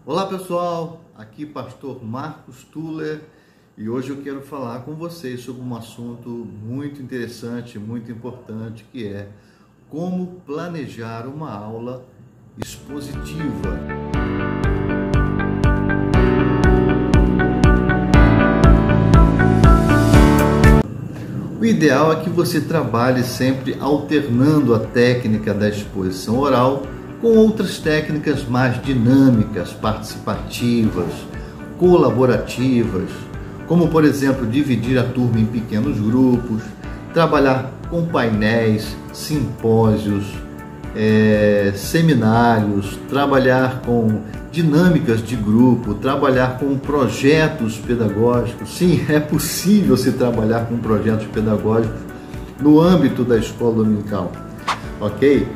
Olá pessoal, aqui Pastor Marcos Tuller e hoje eu quero falar com vocês sobre um assunto muito interessante, muito importante, que é como planejar uma aula expositiva. O ideal é que você trabalhe sempre alternando a técnica da exposição oral com outras técnicas mais dinâmicas, participativas, colaborativas, como por exemplo dividir a turma em pequenos grupos, trabalhar com painéis, simpósios, seminários, trabalhar com dinâmicas de grupo, trabalhar com projetos pedagógicos. Sim, é possível se trabalhar com projetos pedagógicos no âmbito da escola dominical, ok?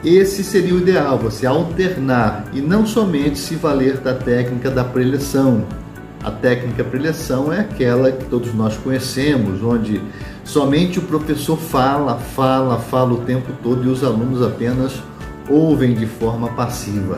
Esse seria o ideal, você alternar e não somente se valer da técnica da preleção. A técnica preleção é aquela que todos nós conhecemos, onde somente o professor fala o tempo todo e os alunos apenas ouvem de forma passiva,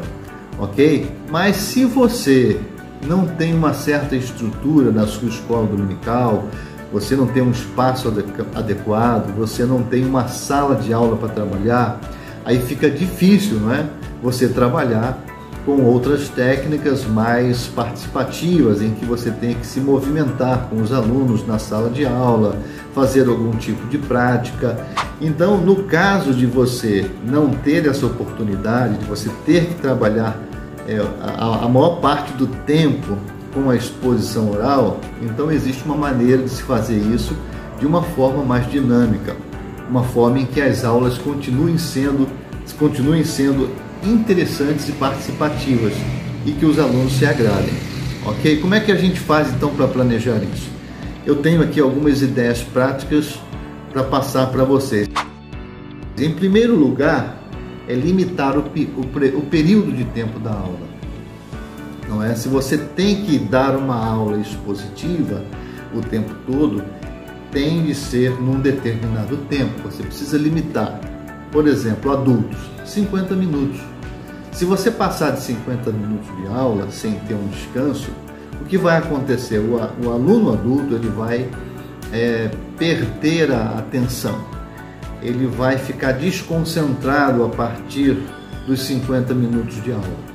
ok? Mas se você não tem uma certa estrutura na sua escola dominical, você não tem um espaço adequado, você não tem uma sala de aula para trabalhar, aí fica difícil, não é? Você trabalhar com outras técnicas mais participativas, em que você tem que se movimentar com os alunos na sala de aula, fazer algum tipo de prática. Então, no caso de você não ter essa oportunidade, de você ter que trabalhar a maior parte do tempo com a exposição oral, então existe uma maneira de se fazer isso de uma forma mais dinâmica, uma forma em que as aulas continuem sendo interessantes e participativas e que os alunos se agradem, ok? Como é que a gente faz então para planejar isso? Eu tenho aqui algumas ideias práticas para passar para vocês. Em primeiro lugar, é limitar o período de tempo da aula. Não é? Se você tem que dar uma aula expositiva o tempo todo, tem de ser num determinado tempo. Você precisa limitar. Por exemplo, adultos, 50 minutos. Se você passar de 50 minutos de aula sem ter um descanso, o que vai acontecer? O aluno adulto ele vai perder a atenção. Ele vai ficar desconcentrado a partir dos 50 minutos de aula.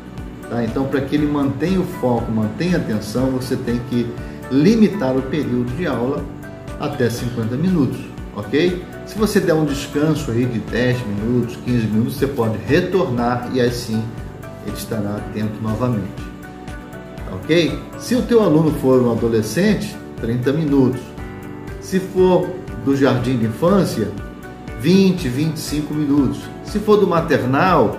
Tá? Então, para que ele mantenha o foco, mantenha a atenção, você tem que limitar o período de aula até 50 minutos, ok? Se você der um descanso aí de 10 minutos, 15 minutos, você pode retornar e assim ele estará atento novamente, ok? Se o teu aluno for um adolescente, 30 minutos. Se for do jardim de infância, 20, 25 minutos. Se for do maternal,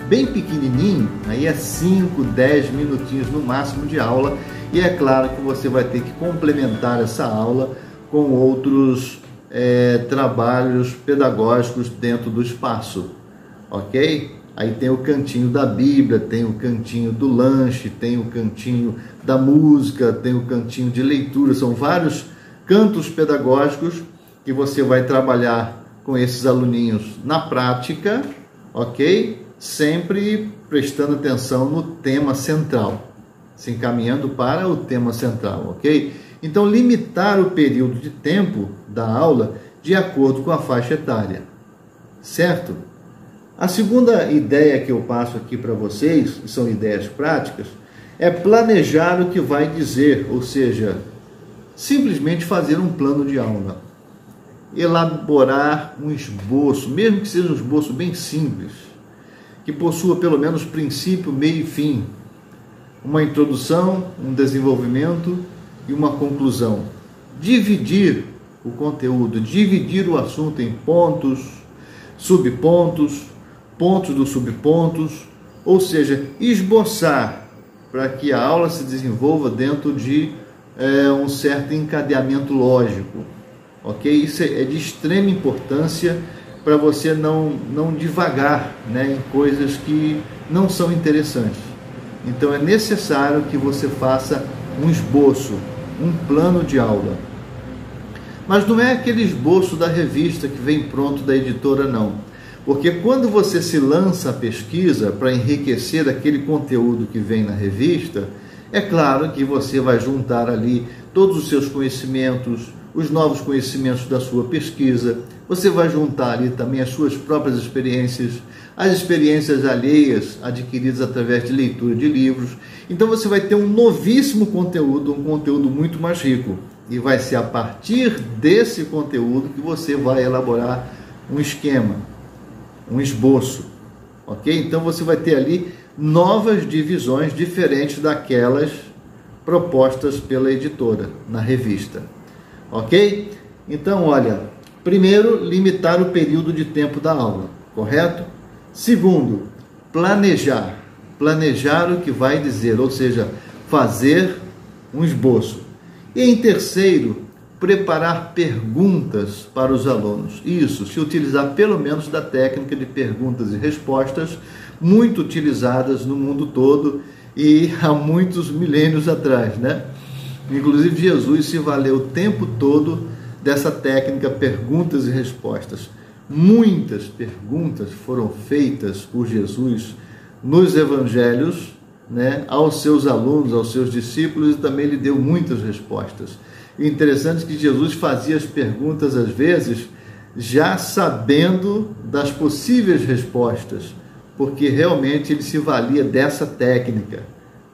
bem pequenininho, aí é 5, 10 minutinhos no máximo de aula, e é claro que você vai ter que complementar essa aula com outros trabalhos pedagógicos dentro do espaço, ok? Aí tem o cantinho da Bíblia, tem o cantinho do lanche, tem o cantinho da música, tem o cantinho de leitura, são vários cantos pedagógicos que você vai trabalhar com esses aluninhos na prática, ok? Sempre prestando atenção no tema central, se encaminhando para o tema central, ok? Então, limitar o período de tempo da aula de acordo com a faixa etária, certo? A segunda ideia que eu passo aqui para vocês, que são ideias práticas, é planejar o que vai dizer, ou seja, simplesmente fazer um plano de aula, elaborar um esboço, mesmo que seja um esboço bem simples, que possua pelo menos princípio, meio e fim, uma introdução, um desenvolvimento e uma conclusão. Dividir o conteúdo, dividir o assunto em pontos, subpontos, pontos dos subpontos, ou seja, esboçar para que a aula se desenvolva dentro de um certo encadeamento lógico, ok? Isso é de extrema importância para você não divagar, né, em coisas que não são interessantes. Então é necessário que você faça um esboço, um plano de aula. Mas não é aquele esboço da revista que vem pronto da editora, não. Porque quando você se lança à pesquisa para enriquecer aquele conteúdo que vem na revista, é claro que você vai juntar ali todos os seus conhecimentos, os novos conhecimentos da sua pesquisa, você vai juntar ali também as suas próprias experiências, as experiências alheias adquiridas através de leitura de livros. Então você vai ter um novíssimo conteúdo, um conteúdo muito mais rico. E vai ser a partir desse conteúdo que você vai elaborar um esquema, um esboço, ok? Então você vai ter ali novas divisões diferentes daquelas propostas pela editora na revista, ok? Então, olha, primeiro, limitar o período de tempo da aula, correto? Segundo, planejar o que vai dizer, ou seja, fazer um esboço. E em terceiro, preparar perguntas para os alunos. Isso, se utilizar pelo menos da técnica de perguntas e respostas, muito utilizadas no mundo todo e há muitos milênios atrás, né? Inclusive Jesus se valeu o tempo todo dessa técnica perguntas e respostas. Muitas perguntas foram feitas por Jesus nos evangelhos, né, aos seus alunos, aos seus discípulos, e também lhe deu muitas respostas. E interessante que Jesus fazia as perguntas às vezes já sabendo das possíveis respostas, porque realmente ele se valia dessa técnica,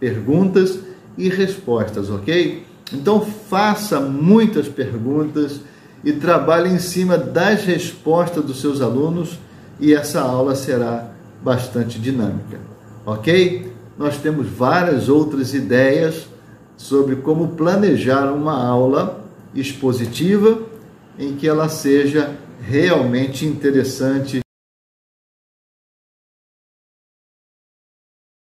perguntas e respostas, ok? Então faça muitas perguntas e trabalhe em cima das respostas dos seus alunos e essa aula será bastante dinâmica, ok? Nós temos várias outras ideias sobre como planejar uma aula expositiva em que ela seja realmente interessante